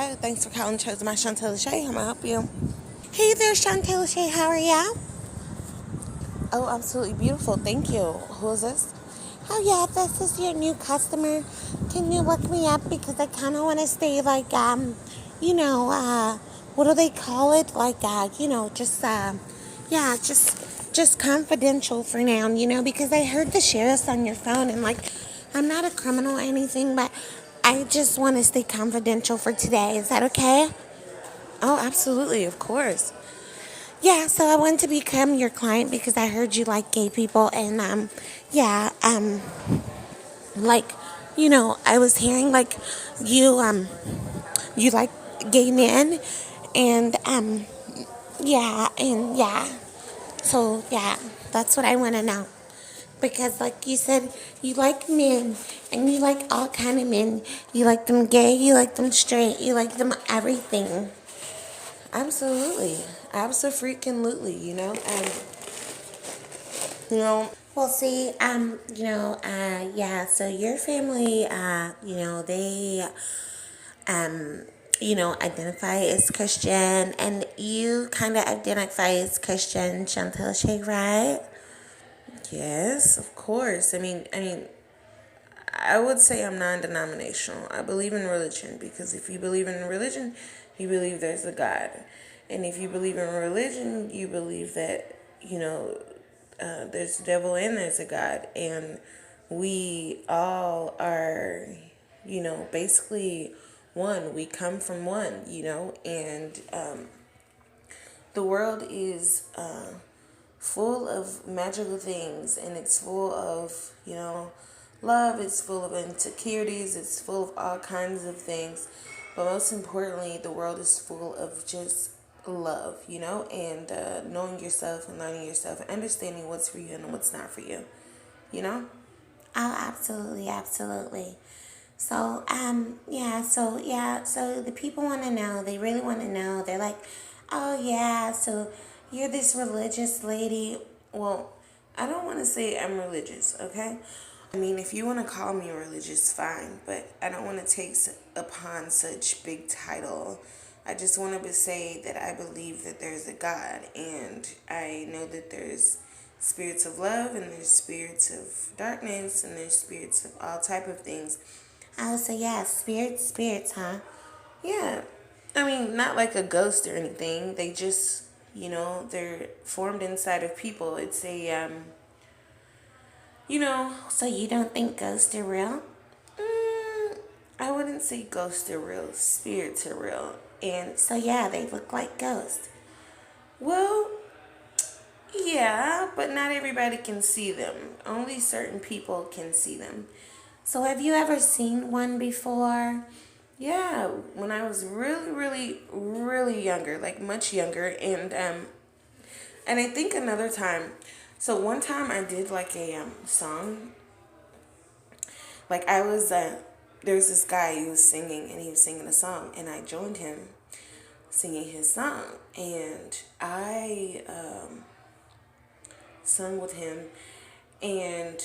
Hello, thanks for calling Chosen by Shantae LeChey. How may I help you? Hey there, Shantae LeChey. How are ya? Oh, absolutely beautiful. Thank you. Who is this? Oh, yeah, this is your new customer. Can you look me up? Because I kind of want to stay like, what do they call it? Like, yeah, just confidential for now, because I heard the sheriff's on your phone and, like, I'm not a criminal or anything, but I just want to stay confidential for today. Is that okay? Oh, absolutely, of course. Yeah, so I wanted to become your client because I heard you like gay people and yeah, like, I was hearing like you like gay men and yeah. So yeah, that's what I want to know. Because like you said, you like men and you like all kind of men. You like them gay, you like them straight, you like them everything. Absolutely. Absolutely, well, see, yeah, so your family, they, um, identify as Christian, and you kind of identify as Christian, Chantal Shay, right? Yes, of course. I would say I'm non-denominational. I believe in religion because if you believe in religion, you believe there's a God. And if you believe in religion, you believe that, there's a devil and there's a God. And we all are, basically one. We come from one, and the world is full of magical things and it's full of, love, it's full of insecurities, it's full of all kinds of things. But most importantly, the world is full of just love, and knowing yourself and learning yourself and understanding what's for you and what's not for you, you know? Oh, absolutely, absolutely. So the people want to know, they really want to know. They're like, oh, yeah, so you're this religious lady. Well, I don't want to say I'm religious, okay? I mean, if you want to call me religious, fine, but I don't want to take upon such big title. I just wanted to say that I believe that there's a God, and I know that there's spirits of love, and there's spirits of darkness, and there's spirits of all type of things. Oh, so yeah, spirits, huh? Yeah. I mean, not like a ghost or anything. They just, they're formed inside of people. It's So you don't think ghosts are real? I wouldn't say ghosts are real. Spirits are real. And so, yeah, they look like ghosts. Well, yeah, but not everybody can see them. Only certain people can see them. So have you ever seen one before? Yeah, when I was really, really, really younger, like much younger, and I think another time. So one time I did like a song. Like I was there was this guy who was singing and he was singing a song and I joined him singing his song and I sung with him and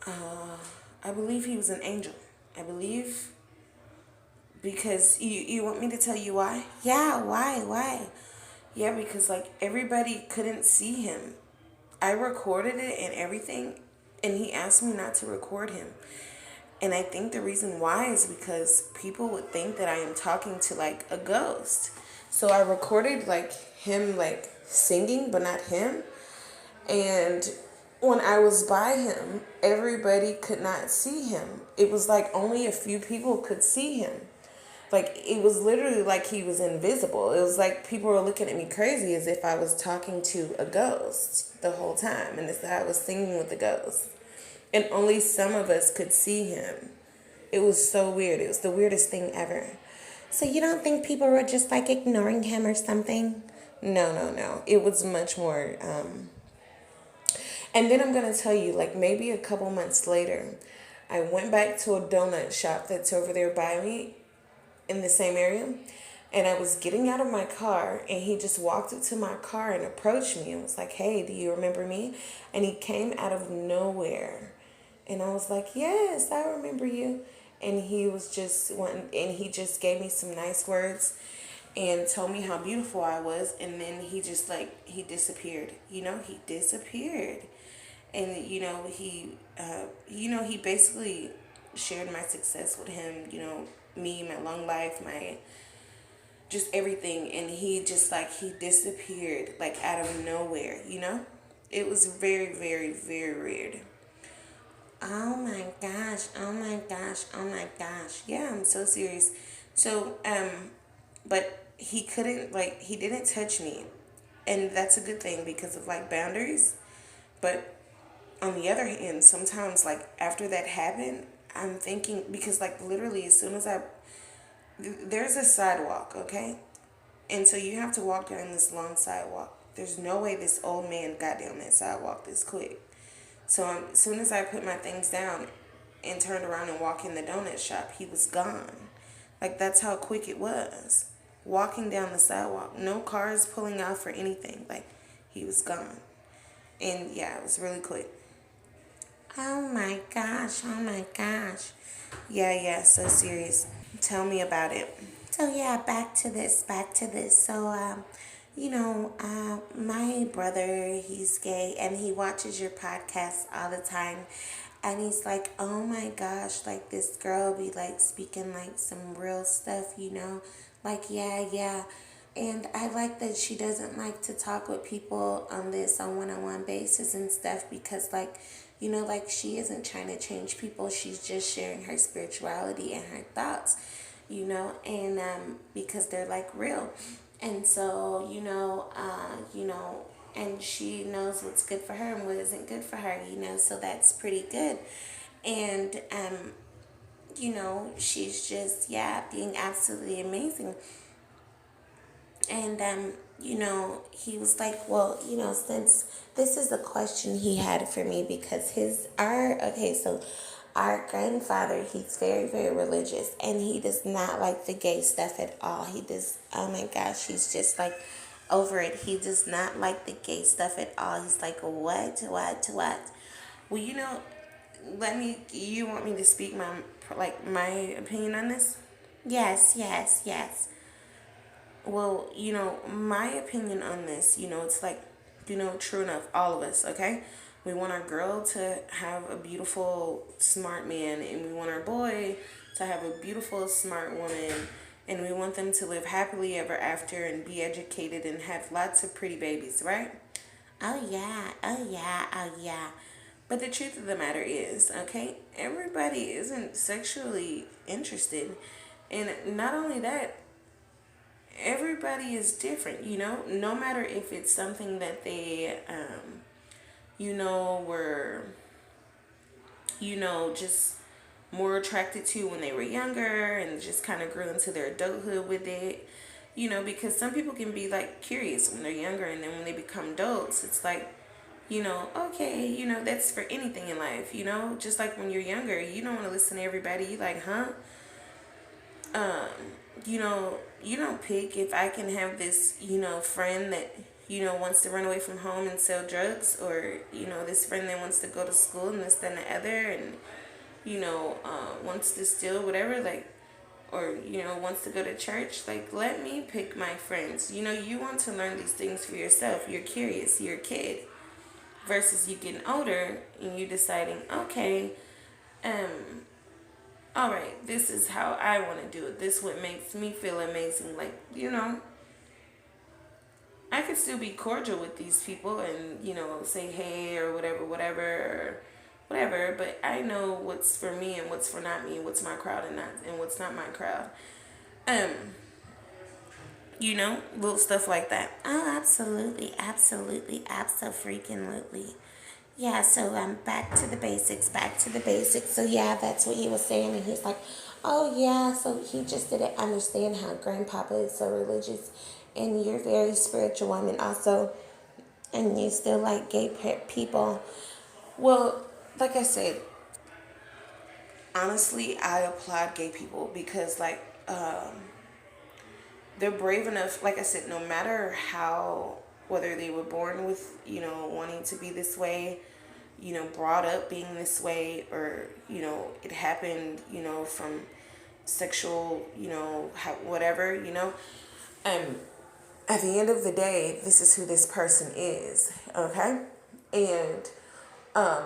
I believe he was an angel. I believe because you want me to tell you why? Yeah, why? Yeah, because like everybody couldn't see him. I recorded it and everything, and he asked me not to record him. And I think the reason why is because people would think that I am talking to like a ghost. So I recorded like him like singing, but not him. And when I was by him, everybody could not see him. It was like only a few people could see him. Like it was literally like he was invisible. It was like people were looking at me crazy as if I was talking to a ghost the whole time and as I was singing with the ghost. And only some of us could see him. It was so weird. It was the weirdest thing ever. So you don't think people were just like ignoring him or something? No. It was much more and then I'm going to tell you, like maybe a couple months later, I went back to a donut shop that's over there by me in the same area. And I was getting out of my car and he just walked up to my car and approached me and was like, hey, do you remember me? And he came out of nowhere. And I was like, yes, I remember you. and he was just one, and he just gave me some nice words and told me how beautiful I was, and then he just like he disappeared. He disappeared, and he basically shared my success with him. Me, my long life, my just everything, and he just like he disappeared like out of nowhere. It was very, very, very weird. Oh my gosh, oh my gosh, oh my gosh. Yeah, I'm so serious. So, but he couldn't, like, he didn't touch me. And that's a good thing because of, like, boundaries. But on the other hand, sometimes, like, after that happened, I'm thinking, because, like, literally, as soon as there's a sidewalk, okay? And so you have to walk down this long sidewalk. There's no way this old man got down that sidewalk this quick. So as soon as I put my things down and turned around and walked in the donut shop, he was gone. Like, that's how quick it was. Walking down the sidewalk, no cars pulling out for anything. Like, he was gone. And yeah, it was really quick. Oh my gosh, oh my gosh. Yeah, so serious. Tell me about it. So yeah, back to this. So my brother, he's gay and he watches your podcast all the time. And he's like, oh my gosh, like this girl be like speaking like some real stuff, like, yeah. And I like that she doesn't like to talk with people on one-on-one basis and stuff because like she isn't trying to change people. She's just sharing her spirituality and her thoughts, and because they're like real. And so, and she knows what's good for her and what isn't good for her, so that's pretty good. And, she's just, being absolutely amazing. And, he was like, well, since this is a question he had for me because our grandfather, he's very, very religious and he does not like the gay stuff at all. He does, oh my gosh, he's just like over it. He does not like the gay stuff at all. He's like, what? Well, you want me to speak my opinion on this? Yes. Well, my opinion on this, it's like, true enough, all of us, okay? We want our girl to have a beautiful, smart man, and we want our boy to have a beautiful, smart woman, and we want them to live happily ever after and be educated and have lots of pretty babies, right? Oh, yeah. But the truth of the matter is, okay, everybody isn't sexually interested. And not only that, everybody is different, no matter if it's something that they were just more attracted to when they were younger and just kind of grew into their adulthood with it, because some people can be like curious when they're younger, and then when they become adults it's like, okay, that's for anything in life, just like when you're younger you don't want to listen to everybody. You like, you don't pick if I can have this, friend that, wants to run away from home and sell drugs, or, this friend that wants to go to school and this, then the other, and, wants to steal whatever, like, or, wants to go to church. Like, let me pick my friends. You want to learn these things for yourself. You're curious. You're a kid. Versus you getting older and you deciding, okay, all right, this is how I want to do it. This is what makes me feel amazing. Like, I could still be cordial with these people and, say hey or whatever, but I know what's for me and what's for not me, what's my crowd and what's not my crowd. Little stuff like that. Oh, absolutely. Yeah, so back to the basics. So yeah, that's what he was saying, and he's like, oh yeah, so he just didn't understand how grandpapa is so religious, and you're very spiritual woman also, and you still like gay people. Well, like I said, honestly, I applaud gay people because like they're brave enough. Like I said, no matter how, whether they were born with wanting to be this way, brought up being this way, or, it happened, from sexual, whatever, um, at the end of the day, this is who this person is, okay? And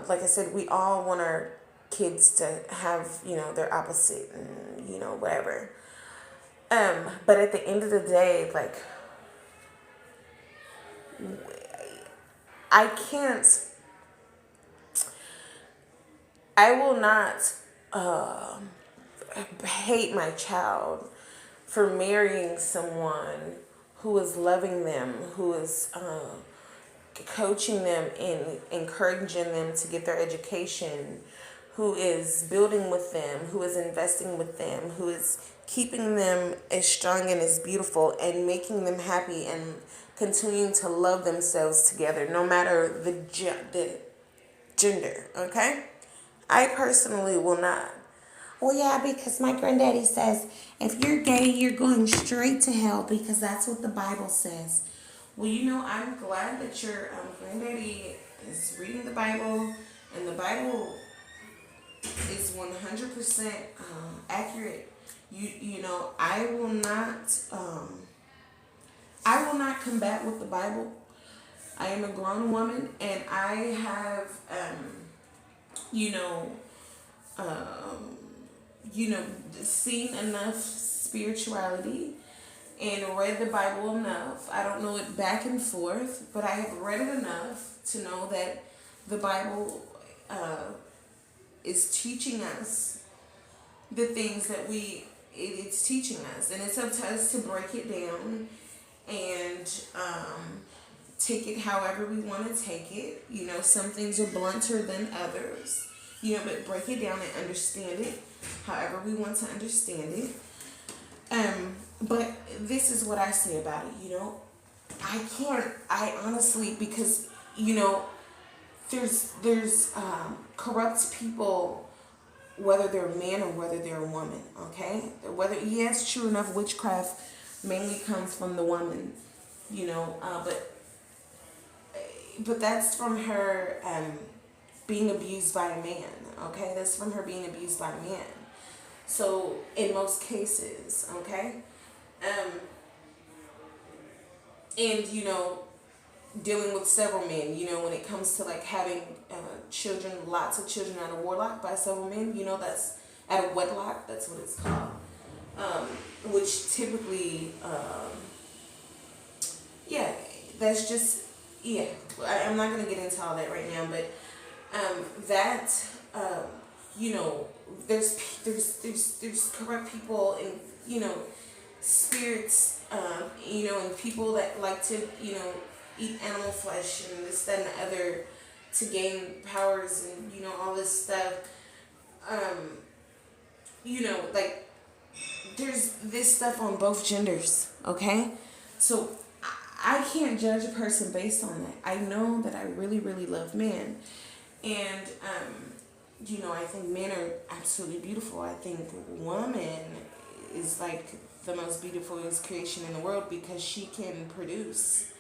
like I said, we all want our kids to have, their opposite and, whatever. But at the end of the day, like, I can't, I will not hate my child for marrying someone who is loving them, who is coaching them and encouraging them to get their education, who is building with them, who is investing with them, who is keeping them as strong and as beautiful and making them happy and continuing to love themselves together, no matter the gender, okay? I personally will not. Well, yeah, because my granddaddy says if you're gay, you're going straight to hell because that's what the Bible says. Well, I'm glad that your granddaddy is reading the Bible, and the Bible is 100% accurate. I will not combat with the Bible. I am a grown woman, and I have, seen enough spirituality and read the Bible enough. I don't know it back and forth, but I have read it enough to know that the Bible is teaching us the things that it's teaching us, and it's up to us to break it down and take it however we want to take it. Some things are blunter than others, but break it down and understand it however we want to understand it. But this is what I say about it, I honestly, because, there's corrupt people, whether they're a man or whether they're a woman, okay? Whether, yes, true enough, witchcraft mainly comes from the woman, but that's from her being abused by a man, okay? That's from her being abused by a man. So, in most cases, okay? And, dealing with several men, when it comes to, like, having children, lots of children out of wedlock by several men, that's out of wedlock, that's what it's called. Which typically, that's just, I'm not going to get into all that right now, but there's corrupt people and, spirits, and people that like to, eat animal flesh and this, that, and the other to gain powers and, all this stuff. Like, there's this stuff on both genders, okay? So I can't judge a person based on that. I know that I really, really love men. And, I think men are absolutely beautiful. I think woman is like the most beautiful creation in the world because she can produce.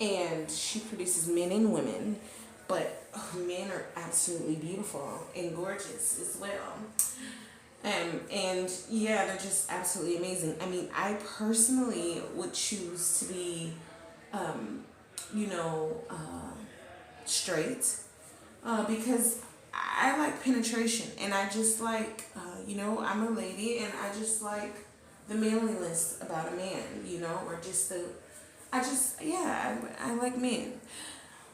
And she produces men and women. But men are absolutely beautiful and gorgeous as well. And yeah, they're just absolutely amazing. I mean, I personally would choose to be, straight, because I like penetration, and I just like, I'm a lady, and I just like the manliness about a man, or just I like men.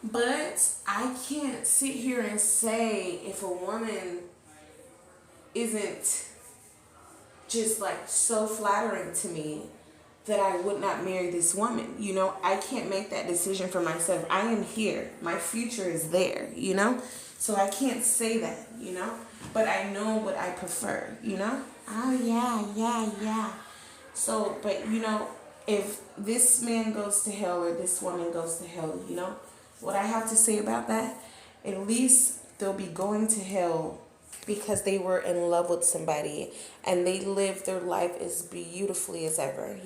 But I can't sit here and say if a woman isn't just like so flattering to me that I would not marry this woman. I can't make that decision for myself. I am here. My future is there, So I can't say that, But I know what I prefer, Oh, yeah. So, but, if this man goes to hell or this woman goes to hell, what I have to say about that, at least they'll be going to hell because they were in love with somebody and they lived their life as beautifully as ever,